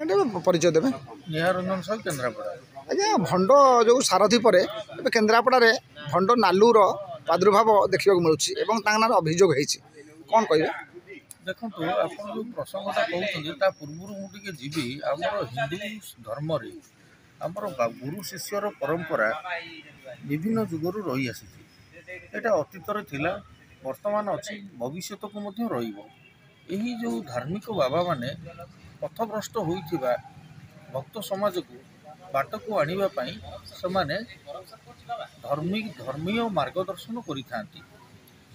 परिचय देवे निहारंजन साहु केन्द्रापड़ा। आज्ञा भंड जो सारथी पर केन्द्रापड़े भंड नालूर प्रादुर्भाव देखा मिलूँ अभियोग कौन कहे देखो आप जो प्रसंगटा कहते पूर्व मुझे जीवी आमर हिंदू धर्म आमर गुरु शिष्यर परंपरा विभिन्न जुगर रही आसी एटा अतीतर थिला वर्तमान अच्छी भविष्य को रही जो धार्मिक बाबा माने पथभ्रष्ट होइथिबा भक्त समाज को बाट को आने से धर्मीय मार्गदर्शन करिथांती।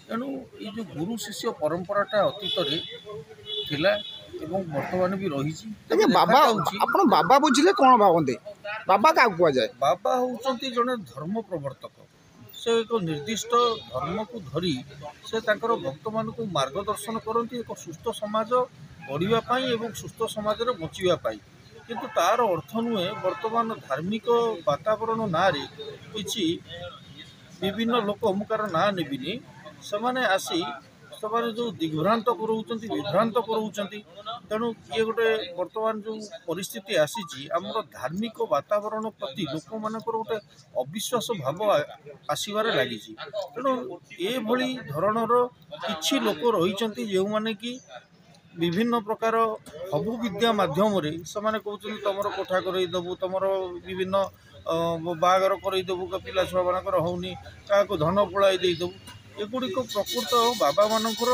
तेणु ये जो गुरु शिष्य परंपराटा अतीत थिला एवं वर्तमान भी रही। बाबा आपण बाबा बुझिले कौन भावते बाबा क्या कह जाए बाबा होउचंती जने धर्म प्रवर्तक से एक निर्दिष्ट धर्म को धरी से तांकर भक्त मान को मार्गदर्शन करती एक सुस्थ समाज गढ़ापी एवं सुस्थ समाज बचापी किंतु तार अर्थ नुहे वर्तमान धार्मिक वातावरण ना किसी विभिन्न लोक मुकार ना नेबिनी से आसी से जो दिग्भ्रांत कराउछंती विभ्रांत कराउछंती। तेणु ये गोटे वर्तमान जो परिस्थिति आसी आमर धार्मिक वातावरण प्रति लोक मानकर गोटे अविश्वास भाव आसबार लगी। तेणु ये भली धरणर किछि लोक रही जो माने कि विभिन्न प्रकार हबु विद्या माध्यम से कहते तुम कोठा करदेबू तुम विभिन्न बागर करदेबू पिला छुआ मानकर होनी क्या धन पड़ाई देदेबू एगुड़िक प्रकृत बाबा मानकर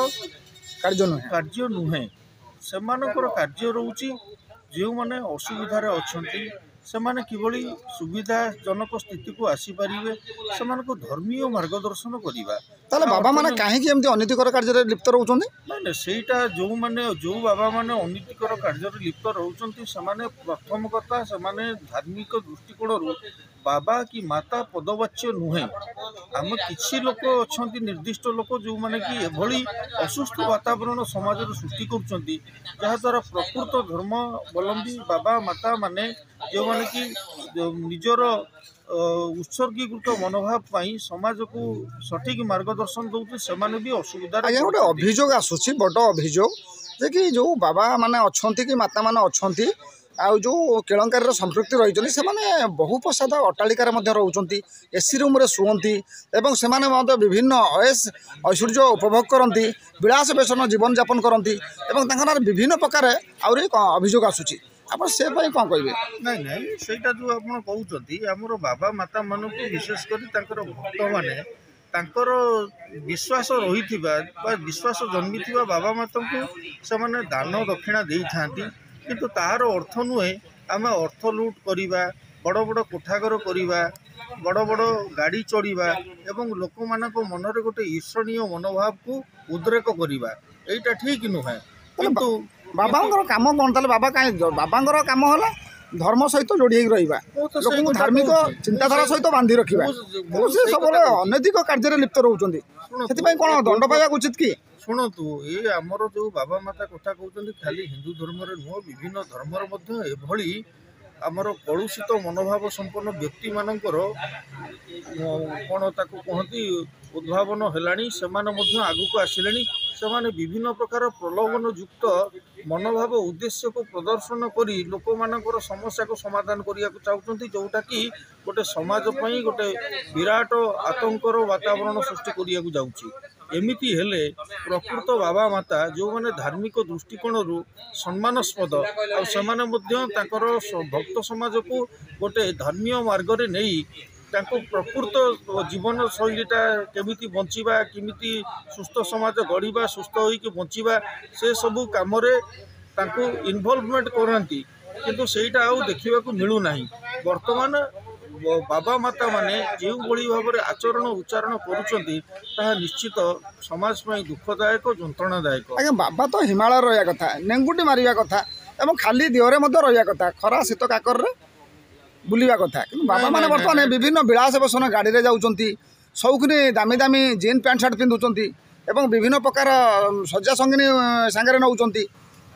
कार्य नुहे से कार्य रोचे जो मैंने असुविधा अच्छी से किभली सुविधाजनक स्थिति को आसीपारे से धर्मीय मार्गदर्शन करवा बाबा माने कहीं अनीतिकर कार्य लिप्त रोचंती ना सेटा जो माने जो बाबा माने अनीतिकर कार्य लिप्त रोचंती से प्रथम कथा से धार्मिक दृष्टिकोण बाबा कि माता पदवाच्य नुहे आम किसी लोक अच्छा निर्दिष्ट लोक जो माने कि एभली असुस्थ वातावरण समाज सृष्टि करुँच जहाद्वारा प्रकृत धर्मावलंबी बाबा माता माने जो माने कि निजर उत्सर्गीकृत मनोभाव समाज को सठिक मार्गदर्शन दौते से भी असुविधा गोटे अभियोग आसूसी बड़ अभियोग जे कि जो बाबा माने अच्छी कि माता माने अच्छी आउ जो केलंकारी संपृक्ति रही से बहुप्रसाद अट्टालिकार रोचंती एसी रूम रे शुअंती एवं से विभिन्न अयस ऐश्वर्य उपभोग करती विलास बेसन जीवन यापन करती विभिन्न प्रकार आहरी अभियोग आसूची आप से कौन कहे नहीं नहीं सेटा जो आप कहते आमर बाबा माता मान विशेषकर भक्त माने तांकर विश्वास रही विश्वास जन्मी बाबा माता को से दान दक्षिणा दे था किंतु तार अर्थ नुहे आम अर्थ लुट करवा बड़ बड़ कोठाघर करवा बड़ बड़ गाड़ी चढ़ा एवं लोक मान मनरे गोटे ईर्षणीय मनोभाव को उद्रेक करवा यहीटा ठीक नुहे। किंतु बाबा कम कौन बाबा कहीं बाबा कम है धर्म सहित जोड़ी रहा लोक धार्मिक चिंताधारा सहित बांधि रखा सब अनैतिक कार्य लिप्त रोचंती से कौन दंड पाइबा उचित कि शुणु ये आमर जो बाबा माता कथा कहते खाली हिंदू धर्म नुह विभिन्न धर्मर एभली आमर कलुषित मनोभाव संपन्न व्यक्ति मानकर कौन ताकू कहती उद्भावन है से आगू आसिले से विभिन्न प्रकार प्रलोभन युक्त मनोभाव उद्देश्य को प्रदर्शन करी लोक मानकर समस्या को समाधान करने को चाहते जोटा कि गोटे समाज पई गोटे विराट आतंकर वातावरण सृष्टि करने जाऊँगी। एमिति हेले प्रकृत बाबा माता जो माने धार्मिक दृष्टिकोण सम्मानस्पद आकर भक्त समाज को गोटे धर्मीय मार्ग रे नहीं प्रकृत जीवन शैलीटा केमिति बंचिबा केमिति सुस्थ समाज गढ़ा सुस्थ होइके बंचिबा से सबू काम इनवॉल्वमेंट करती किंतु सेटा आउ देखा मिलू नहीं। वर्तमान बाबा माता माने जो भली भाव में आचरण उच्चारण करुँच निश्चित समाज में दुखदायक जंत्रणादायक। आज्ञा बाबा तो हिमालय रहा कथा नेंगुटी मारिया कथा एवं खाली देहरे रहा कथा खरा शीत काकर बुलवा कथा कि बाबा मैंने बर्तमान विभिन्न विलास बेसन गाड़ी में जाऊँच सौखनी दामी दामी जीन पैंट सार्ट पिंधुंट एवं विभिन्न प्रकार सज्जा संगिनी सांगे नौ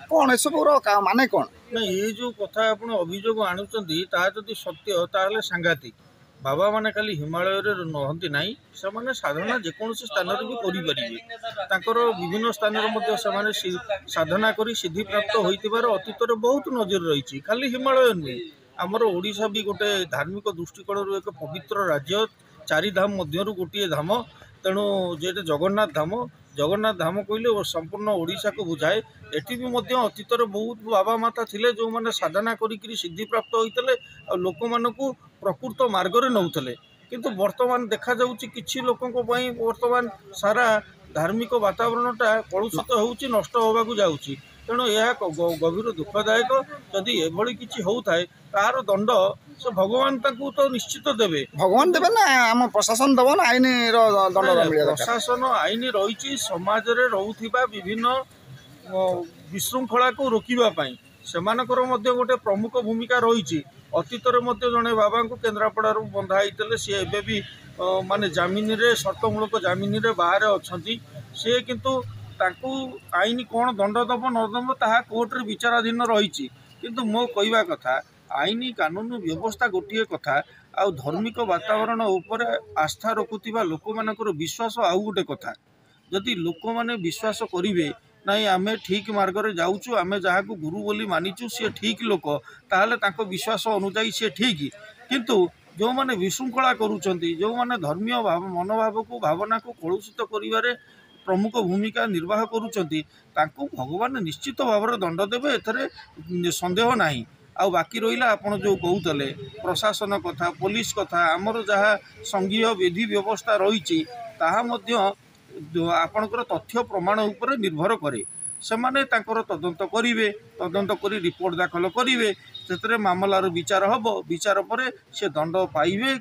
कौन एसबूर माने कौन ना ये जो कथा आप अभियोग आणुचंती ता जदि सत्य ताहले सांघातिक बाबा माने खाली हिमालय नहंती नहीं से साधना जेकोसी स्थान भी करें विभिन्न स्थान साधना कर सिद्धि प्राप्त होइतिबार अतीत बहुत नजर रही खाली हिमालय नुहे आमर ओडिशा भी गोटे धार्मिक दृष्टिकोण एक पवित्र राज्य चारि धाम मध्य गोटे धाम तेणु जेटे जगन्नाथ धाम कहले संपूर्ण ओडिशा को बुझाए एटी भी अतीत बहुत बाबा माता थिले जो माने साधना करी सिद्धि प्राप्त होते लोक मानू प्रकृत मार्गरे नौले किंतु वर्तमान देखा जाउची किछि लोकंको पई वर्तमान सारा धार्मिक वातावरणटा कलुषित होउची नष्ट होबाकू जाउची तेणु यह गभीर दुखदायक जदि एभली किछि होउथाय तार दंड से भगवान ताकू तो निश्चित देबे भगवान देबे ना आम प्रशासन दबो ना आईन दंड मिलिया प्रशासन आईन रही समाज रे रहउथिबा विभिन्न विशृंखला को रोकिबा पई सेमानकर मध्य गोटे प्रमुख भूमिका रही अतीत जड़े बाबा को केन्द्रापड़ा बंधा होते सी एबे भी माने जमीन रे शर्तमूलक जमीन रे बाहर अच्छा सी किंतु ताकू आईन कौन दंड दब न दब ता कोर्ट रे विचाराधीन रही किंतु मो कहवा कथा आईन कानून व्यवस्था गोटे कथा आ धार्मिक वातावरण उपर आस्था रखुवा लोक मानकर विश्वास आउ गोटे कथा जदि लोक माने विश्वास करिवे नहीं आमे ठीक मार्ग रे जाऊचु आमे जहाँ को गुरु बोली मानिचु सी ठीक लोक ताहले ताको विश्वास अनुजाई सी ठीक किंतु जो माने विशृंखला करूचंती जो माने धर्मीय मनोभाव को भावना को कलुषित करिवारे प्रमुख भूमिका निर्वाह करूचंती ताको भगवान निश्चित भाव दंड देवे एथरे संदेह नहीं आउ बाकी रहिला आपण जो कहूतले प्रशासन कथा पुलिस कथा आमर जहाँ संघीय विधि व्यवस्था रही ताहा मध्य आपणकर तथ्य प्रमाण उपर निर्भर करे सेमाने तांकर तदंत करिवे तदंत करी रिपोर्ट दाखल करिवे सेतरे मामलार विचार हबो विचार परे से दंड पाइबे।